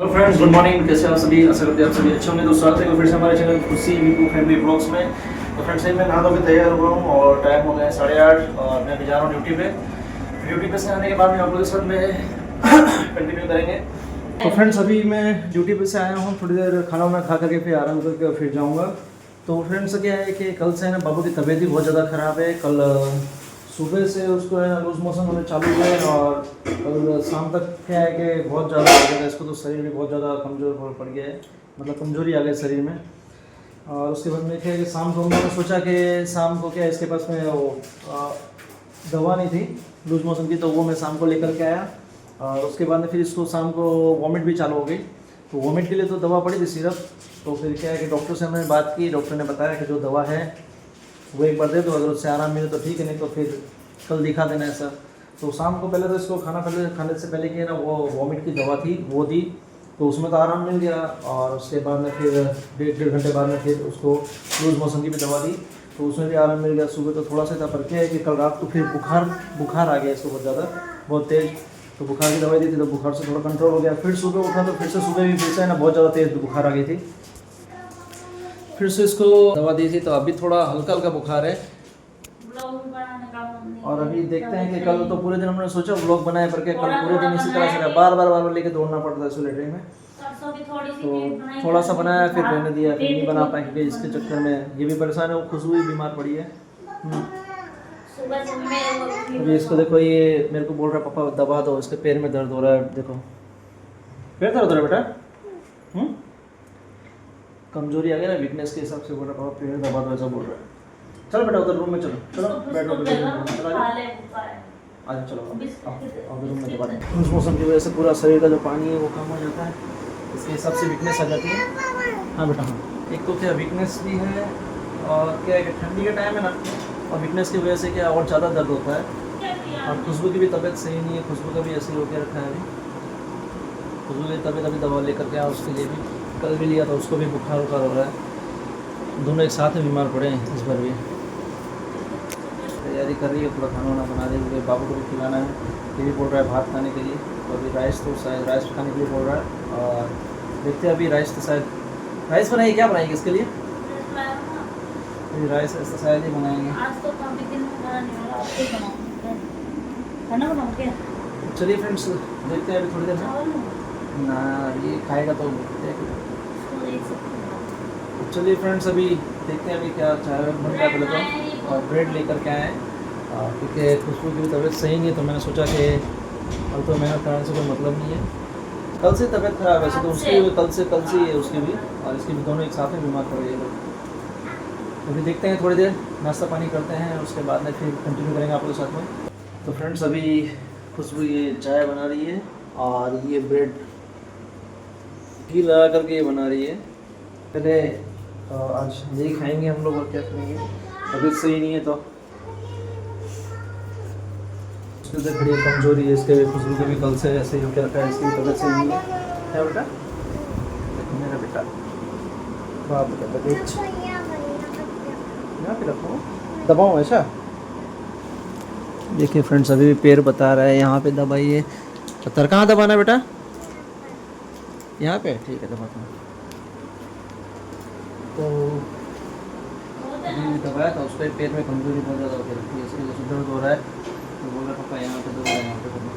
Hello friends, good morning. कैसे आप सभी? आशा करते हैं आप सभी अच्छे होंगे। तो स्वागत है फिर से हमारे चैनल खुशी वीकू फैमिली ब्लॉग्स में। तो फ्रेंड्स, मैं नहा धो के तैयार हुआ हूँ और टाइम हो गया है 8:30 और मैं अभी जा रहा हूँ ड्यूटी पे। ड्यूटी पे से आने के बाद में आप लोगों के साथ में कंटिन्यू करेंगे। तो फ्रेंड्स, अभी मैं ड्यूटी पे से आया हूँ, थोड़ी देर खाना वाना खा करके फिर आराम करके फिर जाऊँगा। तो फ्रेंड्स, क्या है कि कल से है ना बाबू की तबीयत भी बहुत ज़्यादा ख़राब है। कल सुबह से उसको है ना लूज मोशन होने चालू हुए और कल शाम तक क्या है कि बहुत ज़्यादा हो गया इसको, तो शरीर भी बहुत ज़्यादा कमज़ोर पड़ गया है, मतलब कमज़ोरी आ गई शरीर में। और उसके बाद में क्या है कि शाम को मैंने सोचा कि शाम को क्या है इसके पास में वो दवा नहीं थी लूज मोशन की, तो वो मैं शाम को लेकर के आया। और उसके बाद में फिर इसको शाम को वॉमिट भी चालू हो गई, तो वॉमिट के लिए तो दवा पड़ी थी सिरप। तो फिर क्या है कि डॉक्टर से हमने बात की, डॉक्टर ने बताया कि जो दवा है वो एक बार दे दो, अगर उससे आराम मिले तो ठीक है, नहीं तो फिर कल दिखा देना ऐसा। तो शाम को पहले तो इसको खाने से पहले की है ना वो वॉमिट की दवा थी वो दी, तो उसमें तो आराम मिल गया। और उसके बाद में फिर डेढ़ घंटे बाद में फिर उसको लूज मोशन की भी दवा दी, तो उसमें भी आराम मिल गया। सुबह तो थोड़ा सा था, पर क्या है कि कल रात को फिर बुखार आ गया इसको बहुत ज़्यादा, बहुत तेज़। तो बुखार की दवाई दी थी तो बुखार से थोड़ा कंट्रोल हो गया। फिर सुबह उठा तो फिर से सुबह भी फिर से है ना बहुत ज़्यादा तेज़ बुखार आ गई थी। फिर से इसको दवा दी थी, तो अभी थोड़ा हल्का हल्का बुखार है। और अभी देखते हैं कि कल तो पूरे दिन हमने सोचा व्लॉग बनाए, पर कल पूरे दिन इसी तरह से बार लेके दौड़ना पड़ता है सोलेटरी में। तो थोड़ा सा बनाया फिर रहने दिया, फिर नहीं बना पाए क्योंकि इसके चक्कर में ये भी परेशान है, वो खुशबू भी बीमार पड़ी है। अभी इसको देखो, ये मेरे को बोल रहा है पापा दबा दो, इसके पैर में दर्द हो रहा है। देखो पैर दर्द हो रहा है बेटा, कमजोरी आ गई ना, वीकनेस के हिसाब से बोल रहा है पापा पैर दबा दो, ऐसा बोल रहा है। चलो बेटा उधर रूम में चलो, चलो बैठो आज चलो रूम में दबा दें। उस मौसम की वजह से पूरा शरीर का जो पानी है वो कम हो जाता है, इसके हिसाब से वीकनेस आ जाती है। हाँ बेटा हाँ, एक तो क्या वीकनेस भी है और क्या है कि ठंडी का टाइम है ना, और वीकनेस की वजह से क्या और ज़्यादा दर्द होता है। और खुशबू की भी तबीयत सही नहीं है, खुशबू का भी ऐसे ही होकर रखा है अभी। खुशबू की तबीयत अभी दवा लेकर के आया, उसके लिए भी कल भी लिया था, उसको भी बुखार हो रहा है। दोनों एक साथ में बीमार पड़े हैं इस बार भी। तैयारी कर रही है, थोड़ा खाना वाना बना रही है, बाबू को भी खिलाना है। ये भी बोल रहा है भात खाने के लिए, तो अभी राइस तो शायद राइस खाने के लिए बोल रहा है। और देखते हैं अभी राइस तो शायद राइस बनाएगी, क्या बनाएगी इसके लिए? अभी राइस ऐसा शायद ही बनाएंगे। चलिए फ्रेंड्स, देखते हैं अभी थोड़ी देर में ना ये खाएगा तो चलिए फ्रेंड्स, अभी देखते हैं अभी क्या चाय बन रहा है पहले तो। और ब्रेड लेकर के आए क्योंकि खुशबू की भी तबीयत सही नहीं है, तो मैंने सोचा कि कल तो मेहनत करने से कोई मतलब नहीं है। कल से तबीयत खराब है वैसे तो उसकी भी, कल से ही है उसकी भी, और इसकी भी, दोनों एक साथ में बीमार पड़ गए लोग। अभी देखते हैं थोड़ी देर नाश्ता पानी करते हैं, उसके बाद में फिर कंटिन्यू करेंगे आप लोग के साथ में। तो फ्रेंड्स, अभी खुशबू ये चाय बना रही है और ये ब्रेड घी लगा करके ये बना रही है। पहले आज यही खाएंगे हम लोग और क्या करेंगे, तबीयत सही नहीं है तो उसके अंदर बड़ी कमजोरी है। इसके खुशबू के भी कल से ऐसे ही होकर रखा है, इसकी तबीयत सही नहीं है। क्या बेटा? देखो मेरा बेटा, बाप बेटा तबीयत यहाँ पे रखो, दबाओ ऐसा। देखिए फ्रेंड्स, अभी भी पैर बता रहा है यहाँ पे दबाइए। पत्थर कहाँ दबाना है बेटा? यहाँ पे, ठीक है दबाता हूँ। तो अभी दबाया था, उसके पेट में कमजोरी बहुत ज़्यादा होकर रखी है, इसकी वजह से दर्द हो रहा है। तो बोल रहा है पापा यहाँ पे दर्द है, यहाँ पे दर्द।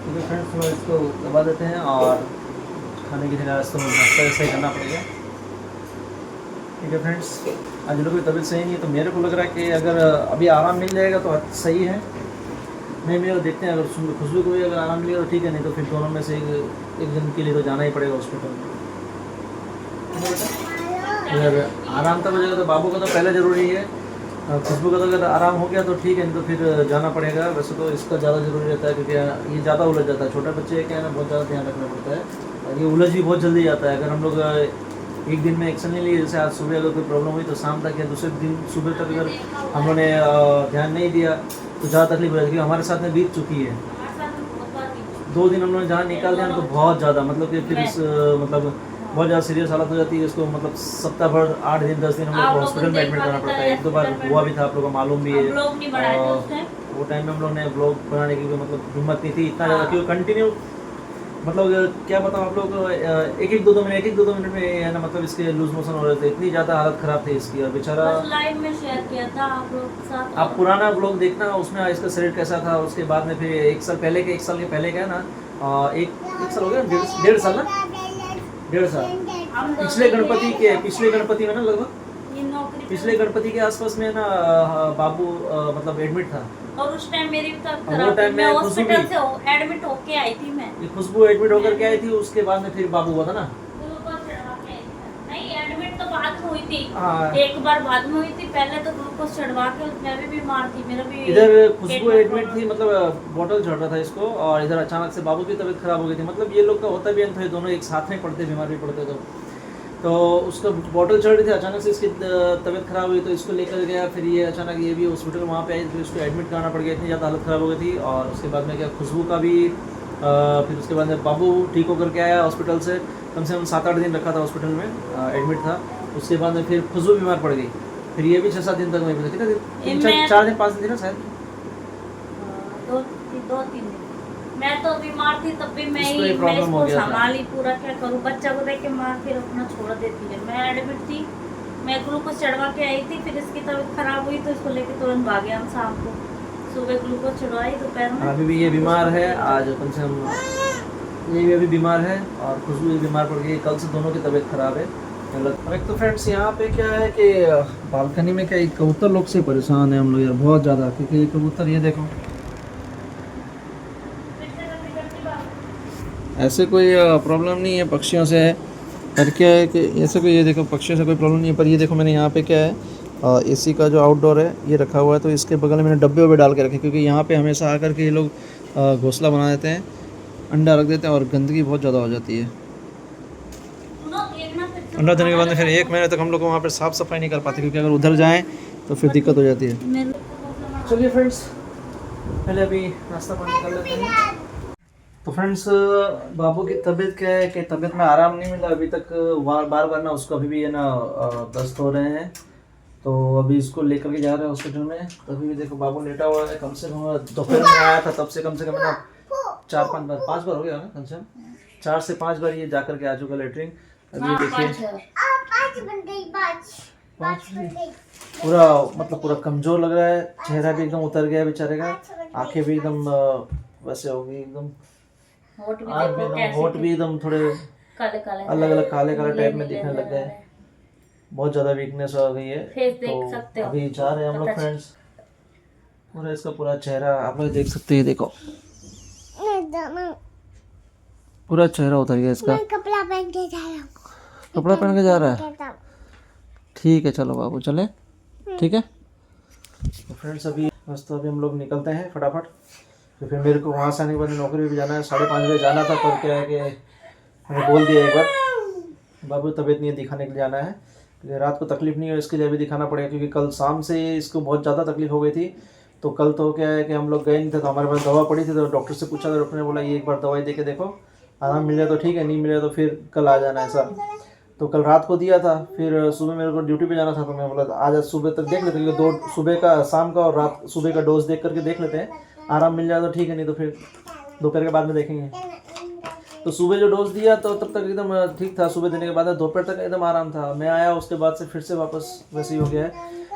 तो फ्रेंड्स, थोड़ा इसको दबा देते हैं और खाने की जगह इसको नाश्ता ऐसा ही करना पड़ेगा। ठीक है फ्रेंड्स, आज लोगों की तबीयत सही नहीं है, तो मेरे को लग रहा है कि अगर अभी आराम मिल जाएगा तो सही है। नहीं मिलेगा देखते हैं, अगर खुशबू को भी अगर आराम मिलेगा तो ठीक है, नहीं तो फिर दोनों में से एक दिन के लिए तो जाना ही पड़ेगा हॉस्पिटल में। अगर आराम तक हो जाएगा तो बाबू का तो पहले ज़रूरी है, खुशबू का तो अगर आराम हो गया तो ठीक है, नहीं तो फिर जाना पड़ेगा। वैसे तो इसका ज़्यादा ज़रूरी रहता है क्योंकि ये ज़्यादा उलझ जाता है, छोटे बच्चे क्या है ना, बहुत ज़्यादा ध्यान रखना पड़ता है, और ये उलझ भी बहुत जल्दी जाता है। अगर हम लोग एक दिन में एक्शन नहीं लिए, जैसे आज सुबह अगर कोई प्रॉब्लम हुई तो शाम तक या दूसरे दिन सुबह तक अगर हम लोगों ने ध्यान नहीं दिया तो ज़्यादा तकलीफ हो जाती है। हमारे साथ में बीत चुकी है, 2 दिन हम लोगों ने जहाँ निकाल दिया तो बहुत ज़्यादा, मतलब कि फिर इस मतलब बहुत ज़्यादा सीरियस हालत हो जाती है इसको, मतलब सप्ताह भर 8 दिन 10 दिन हम लोग को हॉस्पिटल में एडमिट करना पड़ता है। 1-2 बार हुआ भी था, आप लोगों को मालूम भी है। वो टाइम में हम लोग ने ब्लॉग बनाने की मतलब हिम्मत नहीं थी इतना ज़्यादा, क्योंकि कंटिन्यू मतलब क्या बताऊँ आप लोग को, एक एक दो मिनट में है ना, मतलब इसके लूज मोशन हो रहे थे, इतनी ज़्यादा हालत ख़राब थी इसकी। और बेचारा लाइव में शेयर किया था आप लोग के साथ, आप पुराना ब्लॉग देखना, उसमें इसका शरीर कैसा था। उसके बाद में फिर एक साल के पहले क्या है ना, एक साल हो गया, डेढ़ साल ना, डेढ़ साल पिछले गणपति में ना, लगभग ये नौकरी पिछले गणपति के आसपास में ना बाबू मतलब एडमिट था। और उस टाइम मेरी भी तबीयत वो खराब थी, टाइम मैं में हॉस्पिटल से एडमिट होके आई थी। मैं ये खुशबू एडमिट होकर के आई थी, उसके बाद में फिर बाबू हुआ था ना। ग्लूकोज चढ़वा के आई थी। नहीं, एडमिट तो बाद में हुई थी, हाँ। एक बार बाद में हुई थी, पहले तो ग्लूकोज चढ़वा के मैं भी बीमार थी, मेरा भी इधर पेट खुशबू में एडमिट प्रॉब्लम थी, मतलब बोतल चढ़ रहा था इसको, और इधर अचानक से बाबू की तबीयत खराब हो गई थी। मतलब ये लोग का होता भी है, दोनों एक साथ में पड़ते, बीमार भी पड़ते। तो उसका बोतल चढ़ रही थी, अचानक से इसकी तबीयत खराब हुई, तो इसको लेकर गया। फिर ये अचानक ये भी हॉस्पिटल वहाँ पे आई, फिर उसको एडमिट कराना पड़ गया, इतनी ज़्यादा हालत ख़राब हो गई थी। और उसके बाद में क्या, खुशबू का भी फिर उसके बाद में बाबू ठीक होकर के आया हॉस्पिटल से, कम से कम 7-8 दिन रखा था हॉस्पिटल में, एडमिट था। उसके बाद में फिर खुशबू बीमार पड़ गई, फिर ये भी 6-7 दिन तक वहीं पे थी, 4 दिन 5 दिन थी ना शायद, 2-3 दिन मैं तो बीमार थी, तब भी मैं इसको ये ही प्रॉब्लम हो गया था। संभाली पूरा। क्या करूँ, बच्चा को देख के माँ फिर अपना छोड़ देती है। मैं एडमिट थी, मैं ग्लूकोज चढ़वा के आई थी, फिर इसकी तबीयत खराब हुई तो इसको लेके तुरंत भागे हम शाम को। सुबह ग्लूकोज चढ़वाई, दोपहर में। अभी भी ये बीमार है, आज कम से कम ये भी अभी बीमार है, और खुशबू भी बीमार पड़ गई। कल से दोनों की तबीयत खराब है। और एक तो फ्रेंड्स यहाँ पे क्या है कि बालकनी में क्या कबूतर लोग से परेशान है हम लोग यार, बहुत ज़्यादा, क्योंकि कबूतर ये देखो, ऐसे कोई प्रॉब्लम नहीं है पक्षियों से, पर क्या है कि ऐसे कोई, ये देखो पक्षियों से कोई प्रॉब्लम नहीं है। पर ये देखो मैंने यहाँ पे क्या है, एसी का जो आउटडोर है ये रखा हुआ है, तो इसके बगल में मैंने डब्बे वब्बे डाल के रखे, क्योंकि यहाँ पे हमेशा आकर के ये लोग घोंसला बना देते हैं, अंडा रख देते हैं, और गंदगी बहुत ज़्यादा हो जाती है। अंडा देने के बाद में फिर 1 महीने तक हम लोग वहाँ पर साफ़ सफाई नहीं कर पाते, क्योंकि अगर उधर जाएँ तो फिर दिक्कत हो जाती है। चलिए फ्रेंड्स, पहले अभी नाश्ता पानी कर लेते हैं। तो फ्रेंड्स, बाबू की तबीयत क्या है कि तबीयत में आराम नहीं मिला अभी तक, बार बार ना उसको अभी भी है ना दस्त हो रहे हैं। तो अभी इसको लेकर के जा रहे हैं हॉस्पिटल में। तो अभी भी देखो बाबू लेटा हुआ है, कम से कम दोपहर में आया था, तब से कम ना 5 बार हो गया ना, कम से कम 4 से 5 बार ये जा करके आ चुका लेटरिन। अभी देखिए पूरा मतलब पूरा कमज़ोर लग रहा है, चेहरा भी एकदम उतर गया बेचारे का, आंखें भी एकदम वैसे हो गई, एकदम होठ भी एकदम थोड़े अलग अलग काले टाइप में दिखने लग गए, बहुत ज़्यादा वीकनेस हो गई है। तो अभी जा रहे हैं हम लोग फ्रेंड्स, पूरा इसका पूरा चेहरा आप लोग देख सकते हैं, देखो पूरा चेहरा उतर गया इसका। कपड़ा पहन के जा रहा है, ठीक है चलो बाबू चले, ठीक है। तो फ्रेंड्स अभी बस, तो अभी हम लोग निकलते हैं फटाफट, तो फिर मेरे को वहाँ से आने के बाद नौकरी भी जाना है, 5:30 बजे जाना था। पर क्या है कि मैंने बोल दिया एक बार, बाबू तबीयत नहीं है, दिखाने के लिए जाना है, क्योंकि रात को तकलीफ़ नहीं हो इसके लिए भी दिखाना पड़ेगा, क्योंकि कल शाम से इसको बहुत ज़्यादा तकलीफ़ हो गई थी। तो कल तो क्या है कि हम लोग गए नहीं थे, तो हमारे पास दवा पड़ी थी, तो डॉक्टर से पूछा, तो डॉक्टर ने बोला ये एक बार दवाई दे के देखो, आराम मिल जाए तो ठीक है, नहीं मिले तो फिर कल आ जाना ऐसा। तो कल रात को दिया था, फिर सुबह मेरे को ड्यूटी पे जाना था, तो मैं बोला आज सुबह तक देख लेते हैं, क्योंकि 2 सुबह का, शाम का और रात सुबह का डोज देख करके देख लेते हैं, आराम मिल जाए तो ठीक है, नहीं तो फिर दोपहर के बाद में देखेंगे। तो सुबह जो डोज दिया तो तब तक एकदम ठीक था, सुबह देने के बाद दोपहर तक एकदम आराम था। मैं आया उसके बाद से फिर से वापस वैसे ही हो गया है,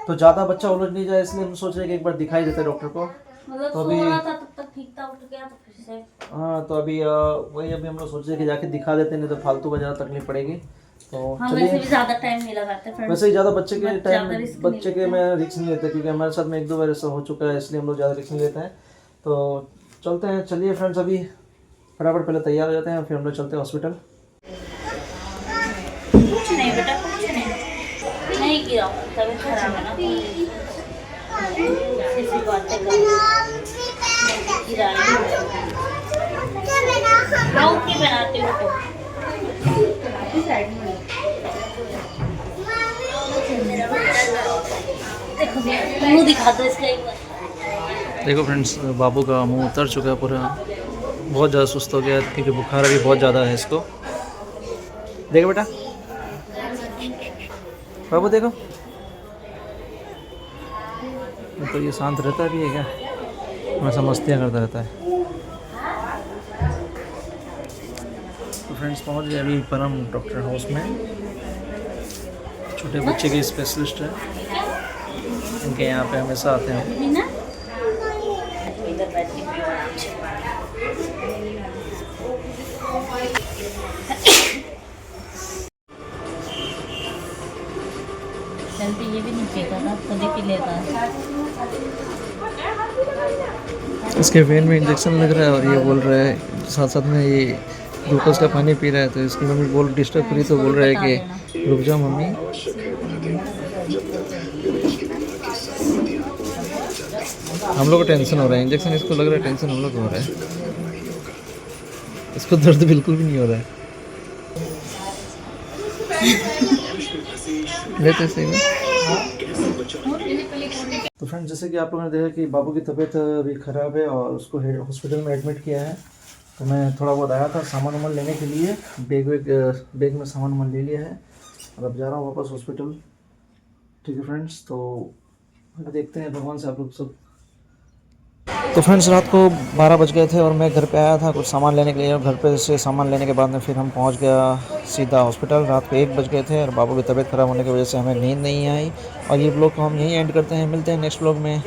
तो ज़्यादा बच्चा उलझ नहीं जाए, इसलिए हम सोच रहे हैं कि एक बार दिखाई देते डॉक्टर को। तो अभी तब तक ठीक था, उठ गया तो फिर से। हाँ, तो अभी वही अभी हम लोग सोच रहे हैं कि जाके दिखा देते, नहीं तो फालतू का ज़्यादा तकलीफ पड़ेगी। तो वैसे भी ज़्यादा टाइम नहीं लगाते फ्रेंड्स, वैसे ही ज़्यादा बच्चे के मैं रिस्क नहीं लेते, क्योंकि हमारे साथ में 1-2 बार ऐसा हो चुका है, इसलिए हम लोग ज़्यादा रिस्क नहीं लेते हैं। तो चलते हैं, चलिए फ्रेंड्स अभी फटाफट पहले तैयार हो जाते हैं, फिर हम लोग चलते हैं हॉस्पिटल। कुछ नहीं बेटा, कुछ नहीं गिरा, तबीयत खराब है ना, ऐसी बातें कर गिरा की बनाते हो तो मुँह दिखा दो इसका एक बार। देखो फ्रेंड्स, बाबू का मुंह उतर चुका है पूरा, बहुत ज़्यादा सुस्त हो गया है, क्योंकि बुखार भी बहुत ज़्यादा है इसको। देखो बेटा, बाबू देखो, तो ये शांत रहता भी है क्या? हमेशा मस्तियाँ करता रहता है। तो फ्रेंड्स पहुंच गए अभी परम डॉक्टर हाउस में। छोटे बच्चे के स्पेशलिस्ट है, इनके यहाँ पे हमेशा आते हैं। ना इधर बैठ के पियो आराम से। जल्दी ये भी नहीं पीता था, खुद ही पी लेता। इसके वेन में इंजेक्शन लग रहा है और ये बोल रहा है साथ साथ में ये ग्लूकोज का पानी पी रहा है। तो इसकी मम्मी बोल डिस्टर्ब करी तो बोल रहा है कि रुक जाओ मम्मी। हम लोग को टेंशन हो रहा है, इंजेक्शन इसको लग रहा है, टेंशन हम लोग को हो रहा है। इसको दर्द बिल्कुल भी नहीं हो रहा है। लेते सही में। तो फ्रेंड्स जैसे कि आप लोगों ने देखा कि बाबू की तबीयत अभी ख़राब है और उसको हॉस्पिटल में एडमिट किया है। तो मैं थोड़ा बहुत आया था सामान वामान लेने के लिए, बैग में सामान वामान ले लिया है और अब जा रहा हूँ वापस हॉस्पिटल। ठीक है फ्रेंड्स, तो देखते हैं भगवान से आप लोग सब। तो फ्रेंड्स रात को 12 बज गए थे और मैं घर पे आया था कुछ सामान लेने के लिए, और घर पे से सामान लेने के बाद में फिर हम पहुंच गया सीधा हॉस्पिटल। रात को 1 बज गए थे और बाबू की तबीयत ख़राब होने की वजह से हमें नींद नहीं आई। और ये ब्लॉग को हम यहीं एंड करते हैं, मिलते हैं नेक्स्ट ब्लॉग में।